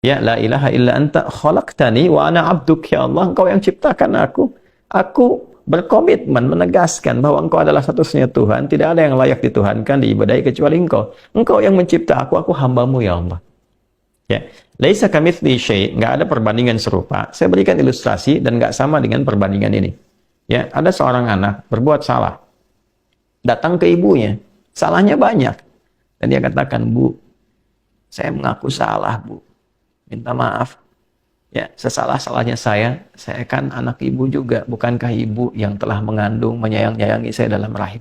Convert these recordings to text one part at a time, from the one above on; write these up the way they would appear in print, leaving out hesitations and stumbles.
Ya, la ilaha illa anta khalaqtani wa ana 'abduk. Ya Allah, Engkau yang ciptakan aku. Aku berkomitmen menegaskan bahwa Engkau adalah satu-satunya Tuhan, tidak ada yang layak dituhankan, diibadahi kecuali Engkau. Engkau yang mencipta aku hamba-Mu ya Allah. Ya, laisa kamitsli syai', enggak ada perbandingan serupa. Saya berikan ilustrasi dan enggak sama dengan perbandingan ini. Ya, ada seorang anak berbuat salah. Datang ke ibunya. Salahnya banyak. Dan dia katakan, "Bu, saya mengaku salah, Bu. Minta maaf. Ya, sesalah-salahnya saya kan anak ibu juga. Bukankah ibu yang telah mengandung, menyayang-nyayangi saya dalam rahim?"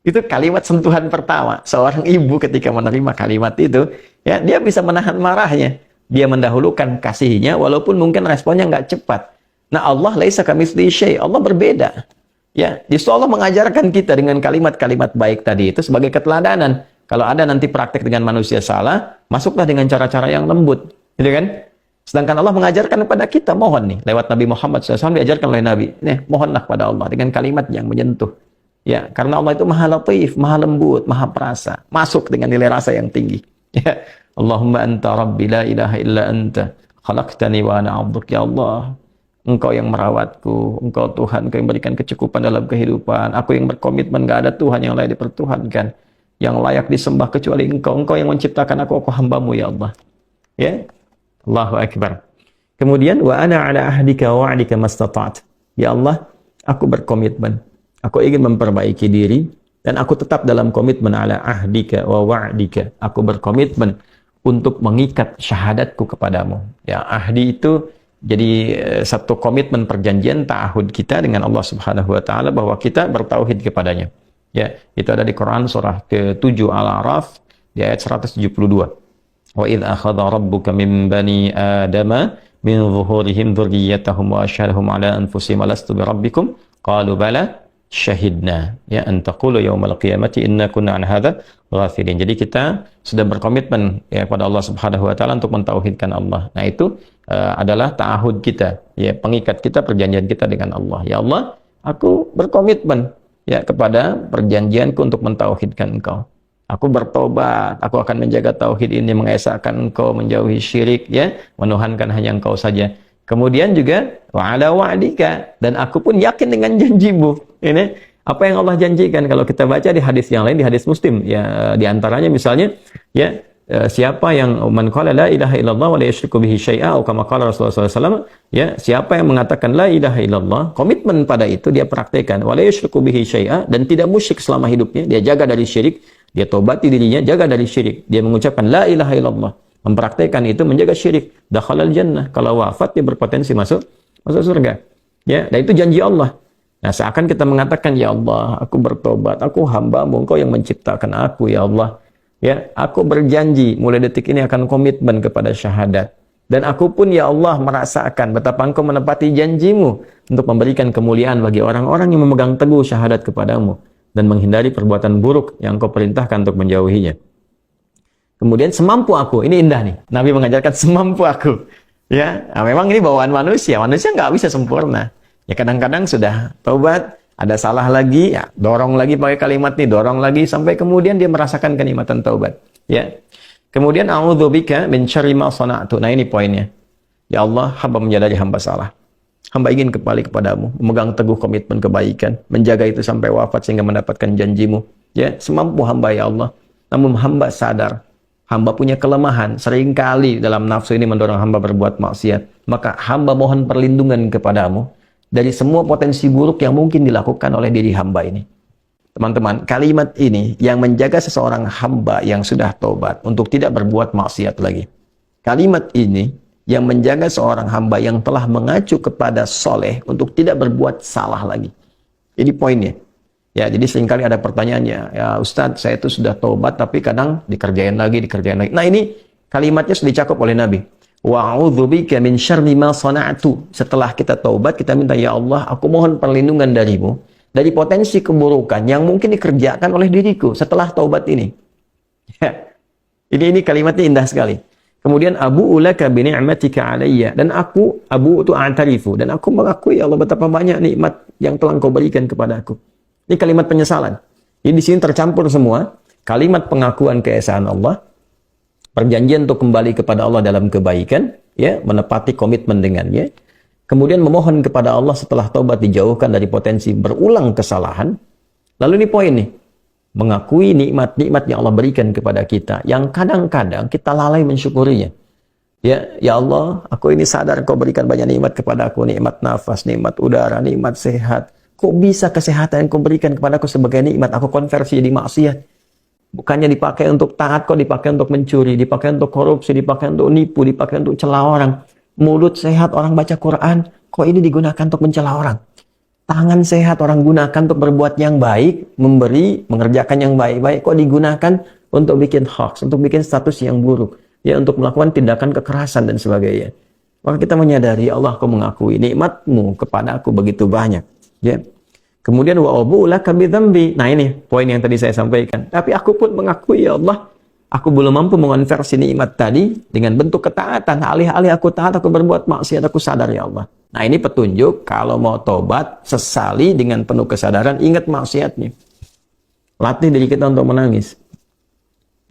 Itu kalimat sentuhan pertama. Seorang ibu ketika menerima kalimat itu, ya, dia bisa menahan marahnya. Dia mendahulukan kasihnya, walaupun mungkin responnya nggak cepat. Nah, Allah laisa kamitslihi syai'. Allah berbeda. Ya, justru Allah mengajarkan kita dengan kalimat-kalimat baik tadi itu sebagai keteladanan. Kalau ada nanti praktek dengan manusia salah, masuklah dengan cara-cara yang lembut, gitu kan? Sedangkan Allah mengajarkan kepada kita, mohon nih, lewat Nabi Muhammad SAW diajarkan oleh Nabi, nih, mohonlah kepada Allah dengan kalimat yang menyentuh. Ya, karena Allah itu maha latif, maha lembut, maha perasa, masuk dengan nilai rasa yang tinggi. Ya, Allahumma anta rabbi la ilaha illa anta khalaqtani wa ana 'abduk. Ya Allah, Engkau yang merawatku, Engkau Tuhan, Engkau yang berikan kecukupan dalam kehidupan. Aku yang berkomitmen gak ada Tuhan yang layak dipertuhankan, yang layak disembah kecuali Engkau. Engkau yang menciptakan aku hamba-Mu ya Allah. Ya, Allahu Akbar. Kemudian, wa ana ala ahdika wa wa'dika mastata'at. Ya Allah, aku berkomitmen. Aku ingin memperbaiki diri dan aku tetap dalam komitmen ala ahdika wa wa'dika. Aku berkomitmen untuk mengikat syahadatku kepadamu. Ya, ahdi itu jadi satu komitmen perjanjian ta'ahud kita dengan Allah Subhanahu wa taala bahwa kita bertauhid kepadanya. Ya, itu ada di Quran surah ke-7 Al-A'raf di ayat 172. Wa idz akhadha rabbuka min bani adama min zuhurihim dzurriyyatahum wa asyhadahum ala anfusihim alastu birabbikum qalu bala syahidna ya an taqulu yaumal qiyamati inna kunna an hadza ghafilin. Jadi kita sudah berkomitmen ya kepada Allah Subhanahu wa taala untuk mentauhidkan Allah. Nah, itu adalah ta'ahud kita, ya, pengikat kita, perjanjian kita dengan Allah. Ya Allah, aku berkomitmen ya kepada perjanjianku untuk mentauhidkan Engkau. Aku bertobat, aku akan menjaga tauhid ini, mengesahkan Engkau, menjauhi syirik, ya, menuhankan hanya Engkau saja. Kemudian juga wa ala wa'dika, dan aku pun yakin dengan janjimu. Ini apa yang Allah janjikan kalau kita baca di hadis yang lain, di hadis Muslim, ya, di antaranya misalnya, ya, siapa yang man qala la ilaha illallah wa la yusyriku bihi syai'a atau kama qala Rasulullah SAW, ya, siapa yang mengatakan la ilaha illallah, komitmen pada itu dia praktekkan, wa la yusyriku bihi syai'a, dan tidak musyrik selama hidupnya, dia jaga dari syirik, dia tobati dirinya, jaga dari syirik, dia mengucapkan la ilaha illallah, mempraktekkan itu, menjaga syirik, dakhalal jannah, kalau wafat dia berpotensi masuk surga. Ya, dan itu janji Allah. Nah, seakan kita mengatakan, ya Allah, aku bertobat, aku hamba-Mu, Engkau yang menciptakan aku, ya Allah. Ya, aku berjanji mulai detik ini akan komitmen kepada syahadat. Dan aku pun, ya Allah, merasakan betapa Engkau menepati janjimu untuk memberikan kemuliaan bagi orang-orang yang memegang teguh syahadat kepadamu dan menghindari perbuatan buruk yang Engkau perintahkan untuk menjauhinya. Kemudian semampu aku, ini indah nih. Nabi mengajarkan semampu aku. Ya, nah, memang ini bawaan manusia nggak bisa sempurna. Ya, kadang-kadang sudah taubat, ada salah lagi, ya, dorong lagi pakai kalimat ini, dorong lagi sampai kemudian dia merasakan kenikmatan taubat. Ya. Kemudian a'udzubika min syarri ma sana'tu. Nah, ini poinnya. Ya Allah, hamba menyadari hamba salah. Hamba ingin kembali kepadamu, memegang teguh komitmen kebaikan, menjaga itu sampai wafat sehingga mendapatkan janjimu. Ya, semampu hamba ya Allah. Namun hamba sadar, hamba punya kelemahan. Seringkali dalam nafsu ini mendorong hamba berbuat maksiat. Maka hamba mohon perlindungan kepadamu dari semua potensi buruk yang mungkin dilakukan oleh diri hamba ini. Teman-teman, kalimat ini yang menjaga seseorang hamba yang sudah taubat untuk tidak berbuat maksiat lagi. Kalimat ini yang menjaga seorang hamba yang telah mengacu kepada soleh untuk tidak berbuat salah lagi. Ini poinnya. Ya, jadi seringkali ada pertanyaannya, ya Ustadz, saya itu sudah taubat tapi kadang dikerjain lagi. Nah, ini kalimatnya sudah dicakup oleh Nabi. Wa'udzubika min syarri ma sana'tu. Setelah kita taubat, kita minta, ya Allah, aku mohon perlindungan darimu dari potensi keburukan yang mungkin dikerjakan oleh diriku setelah taubat ini. Ya. Ini kalimatnya indah sekali. Kemudian abu'u laka bi ni'matika 'alayya, dan aku abu'u tu a'tarifu, dan aku mengakui ya Allah betapa banyak nikmat yang telah Engkau berikan kepadaku. Ini kalimat penyesalan. Jadi di sini tercampur semua kalimat pengakuan keesaan Allah, perjanjian untuk kembali kepada Allah dalam kebaikan, ya, menepati komitmen dengannya. Kemudian memohon kepada Allah setelah taubat dijauhkan dari potensi berulang kesalahan. Lalu ini poin nih, mengakui nikmat-nikmat yang Allah berikan kepada kita, yang kadang-kadang kita lalai mensyukurinya. Ya Allah, aku ini sadar Kau berikan banyak nikmat kepada aku, nikmat nafas, nikmat udara, nikmat sehat. Kok bisa kesehatan yang Kau berikan kepada aku sebagai nikmat, aku konversi jadi maksiat? Bukannya dipakai untuk taat, kok dipakai untuk mencuri, dipakai untuk korupsi, dipakai untuk nipu, dipakai untuk celah orang. Mulut sehat orang baca Quran, kok ini digunakan untuk mencela orang? Tangan sehat orang gunakan untuk berbuat yang baik, memberi, mengerjakan yang baik-baik, kok digunakan untuk bikin hoax, untuk bikin status yang buruk, ya, untuk melakukan tindakan kekerasan dan sebagainya. Maka kita menyadari Allah, Kau mengakui nikmat-Mu kepada aku begitu banyak, ya. Kemudian wa abu laka bidzambi. Nah, ini poin yang tadi saya sampaikan. Tapi aku pun mengakui, ya Allah, aku belum mampu mengonversi nikmat tadi dengan bentuk ketaatan. Alih-alih aku taat, aku berbuat maksiat, aku sadar, ya Allah. Nah, ini petunjuk kalau mau tobat, sesali dengan penuh kesadaran, ingat maksiatnya. Latih diri kita untuk menangis.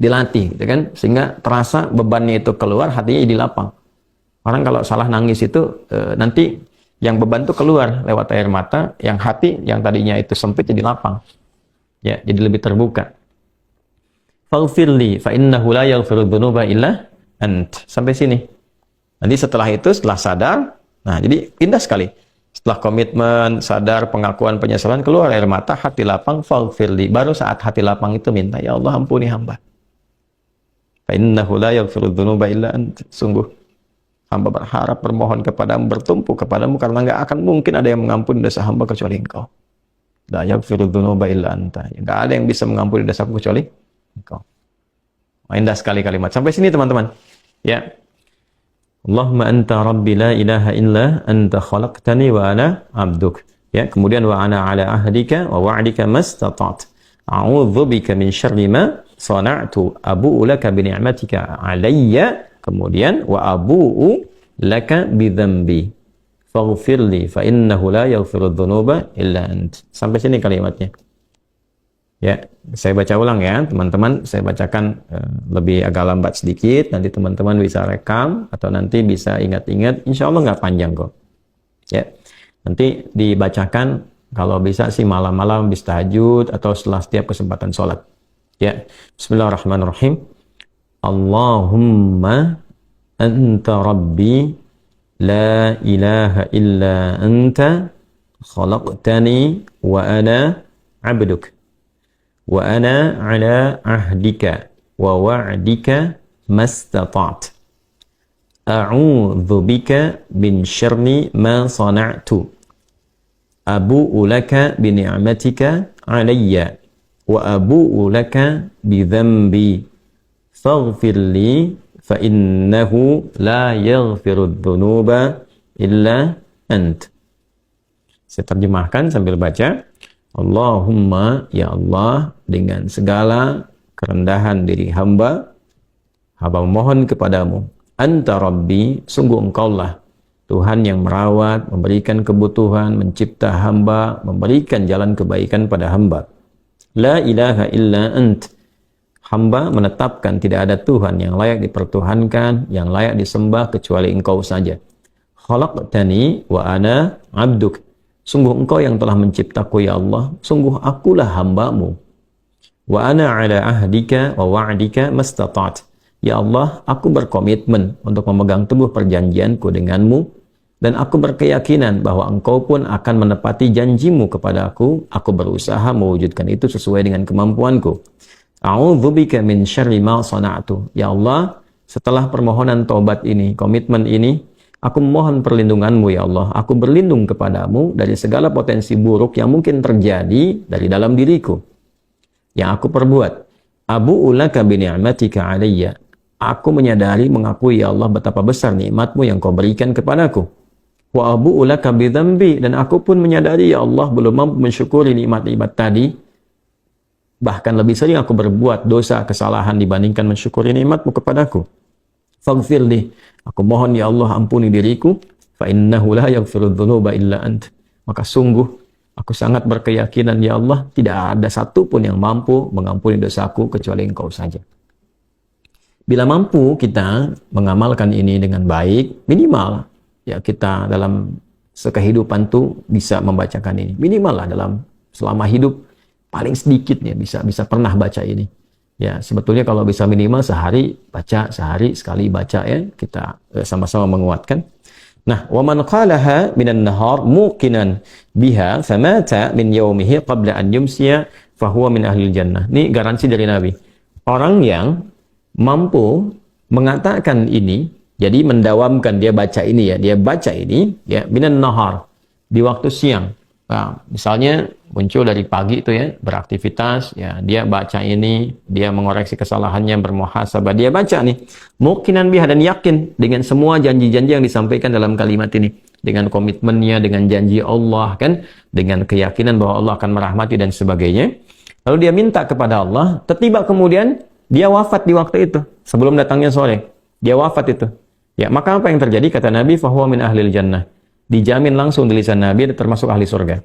Dilatih, gitu kan? Sehingga terasa bebannya itu keluar, hatinya jadi lapang. Orang kalau salah nangis itu, nanti yang beban itu keluar lewat air mata, yang hati yang tadinya itu sempit jadi lapang. Ya, jadi lebih terbuka. Faghfirli fa innahu la yaghfiru dzunuba illa ant. Sampai sini. Nanti setelah itu, setelah sadar, nah jadi indah sekali. Setelah komitmen, sadar, pengakuan, penyesalan, keluar air mata, hati lapang, faghfirli. Baru saat hati lapang itu minta, ya Allah ampuni hamba. Fa innahu la yaghfiru dzunuba illa ant. Sungguh hamba berharap, bermohon kepadamu, bertumpu kepadamu, karena nggak akan mungkin ada yang mengampuni dosa hamba kecuali Engkau. La yaghfiru dzunuba illa anta. Nggak ada yang bisa mengampuni dosaku kecuali Engkau. Indah sekali kalimat. Sampai sini teman-teman. Ya. Allahumma anta rabbi la ilaha illa anta khalaqtani wa ana abduk. Ya, kemudian wa ana ala ahdika wa wa'dika mastata'tu. A'udzu bika min syarri ma sana'tu. Abu'u laka bi ni'matika 'alayya. Kemudian wa abu'u laka bidzambi faghfirli fa innahu la yaghfiru dzunuba illa ant. Sampai sini kalimatnya. Ya, saya baca ulang ya, teman-teman. Saya bacakan lebih agak lambat sedikit. Nanti teman-teman bisa rekam atau nanti bisa ingat-ingat. Insya Allah nggak panjang kok. Ya, nanti dibacakan kalau bisa sih malam-malam habis tahajud atau setelah setiap kesempatan sholat. Ya, Bismillahirrahmanirrahim. Allahumma anta rabbi la ilaha illa anta khalaqtani wa ana abduk wa ana ala ahdika wa wa'dika mastata'tu a'udzu bika min syarri ma sana'tu abu'u laka bi ni'matika 'alayya wa abu'u laka bi dhanbi faghfirli fa innahu la yaghfiru dzunuba illa ant. Saya terjemahkan sambil baca. Allahumma, ya Allah, dengan segala kerendahan diri hamba memohon kepadamu. Anta Rabbi, sungguh Engkaulah Tuhan yang merawat, memberikan kebutuhan, mencipta hamba, memberikan jalan kebaikan pada hamba. La ilaha illa ant. Hamba menetapkan tidak ada Tuhan yang layak dipertuhankan, yang layak disembah kecuali Engkau saja. Khalaqtani wa ana abduk. Sungguh Engkau yang telah menciptaku, ya Allah. Sungguh akulah hamba-Mu. Wa ana ala ahdika wa wa'dika mastata'tu. Ya Allah, aku berkomitmen untuk memegang teguh perjanjianku denganmu, dan aku berkeyakinan bahwa Engkau pun akan menepati janjimu kepada aku. Aku berusaha mewujudkan itu sesuai dengan kemampuanku. A'udzubika min syarri ma sana'tu. Ya Allah, setelah permohonan taubat ini, komitmen ini, aku memohon perlindungan-Mu, ya Allah. Aku berlindung kepadamu dari segala potensi buruk yang mungkin terjadi dari dalam diriku, yang aku perbuat. Abu'u laka bi ni'matika 'alayya. Aku menyadari, mengakui, ya Allah, betapa besar nikmat-Mu yang Kau berikan kepadaku. Wa abu'u laka bi dzambi. Dan aku pun menyadari, ya Allah, belum mampu mensyukuri nikmat-nikmat tadi. Bahkan lebih sering aku berbuat dosa, kesalahan dibandingkan mensyukuri nikmat-Mu kepadaku. Faghfirli. Aku mohon, ya Allah, ampuni diriku. Fa innahu la yaghfiru dzunuba illa ant. Maka sungguh aku sangat berkeyakinan, ya Allah, tidak ada satupun yang mampu mengampuni dosaku kecuali Engkau saja. Bila mampu kita mengamalkan ini dengan baik, minimal ya kita dalam sekehidupan tuh bisa membacakan ini. Minimal lah dalam selama hidup paling sedikitnya bisa pernah baca ini. Ya, sebetulnya kalau bisa minimal sehari baca, sehari sekali baca ya, kita sama-sama menguatkan. Nah, wa man qalaha minan nahar muqinan biha famata min yaumihi qabla an yumsiya fahuwa min ahlil jannah. Ini garansi dari Nabi. Orang yang mampu mengatakan ini, jadi mendawamkan dia baca ini ya, dia baca ini ya minan nahar di waktu siang. Nah, misalnya muncul dari pagi itu ya, beraktivitas ya, dia baca ini, dia mengoreksi kesalahannya, bermuhasabah, dia baca nih muqinan biha dan yakin dengan semua janji-janji yang disampaikan dalam kalimat ini, dengan komitmennya, dengan janji Allah kan, dengan keyakinan bahwa Allah akan merahmati dan sebagainya. Lalu dia minta kepada Allah, tiba kemudian dia wafat di waktu itu, sebelum datangnya sore. Dia wafat itu. Ya, maka apa yang terjadi? Kata Nabi, fahuwa min ahlil jannah. Dijamin langsung di lisan Nabi termasuk ahli surga.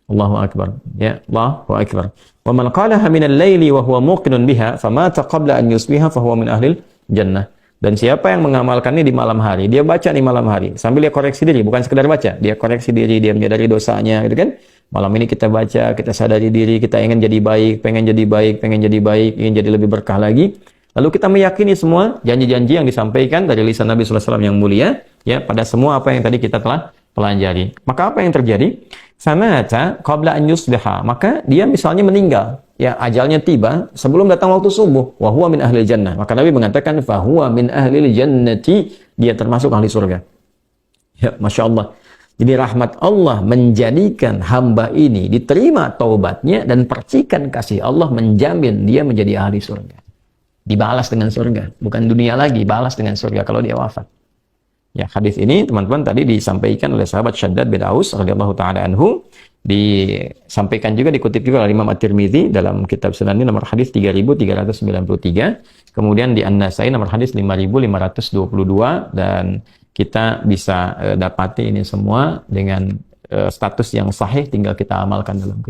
Allahu akbar. Ya, Allahu akbar. Wa man qalaha min al-laili wa huwa muqinun biha famata qabla an yusbiha fahuwa min ahlil jannah. Dan siapa yang mengamalkannya di malam hari, dia baca di malam hari sambil dia koreksi diri, bukan sekedar baca, dia koreksi diri, dia menyadari dosanya gitu kan. Malam ini kita baca, kita sadari diri, kita ingin jadi baik, pengen jadi baik, ingin jadi lebih berkah lagi. Lalu kita meyakini semua janji-janji yang disampaikan dari lisan Nabi SAW yang mulia, ya, pada semua apa yang tadi kita telah pelajari. Maka apa yang terjadi? Samata qabla an yusbiha. Maka dia misalnya meninggal, ya, ajalnya tiba sebelum datang waktu subuh. Wa huwa min ahlil jannah. Maka Nabi mengatakan fa huwa min ahlil jannati, dia termasuk ahli surga. Ya, Masya Allah. Jadi rahmat Allah menjadikan hamba ini diterima taubatnya dan percikan kasih Allah menjamin dia menjadi ahli surga. Dibalas dengan surga, bukan dunia lagi, balas dengan surga kalau dia wafat. Ya, hadis ini teman-teman tadi disampaikan oleh sahabat Syaddad bin Aus radhiyallahu taala anhu, disampaikan juga, dikutip juga oleh Imam At-Tirmidzi dalam kitab Sunan nomor hadis 3393, kemudian di An-Nasai nomor hadis 5522, dan kita bisa dapati ini semua dengan status yang sahih, tinggal kita amalkan dalam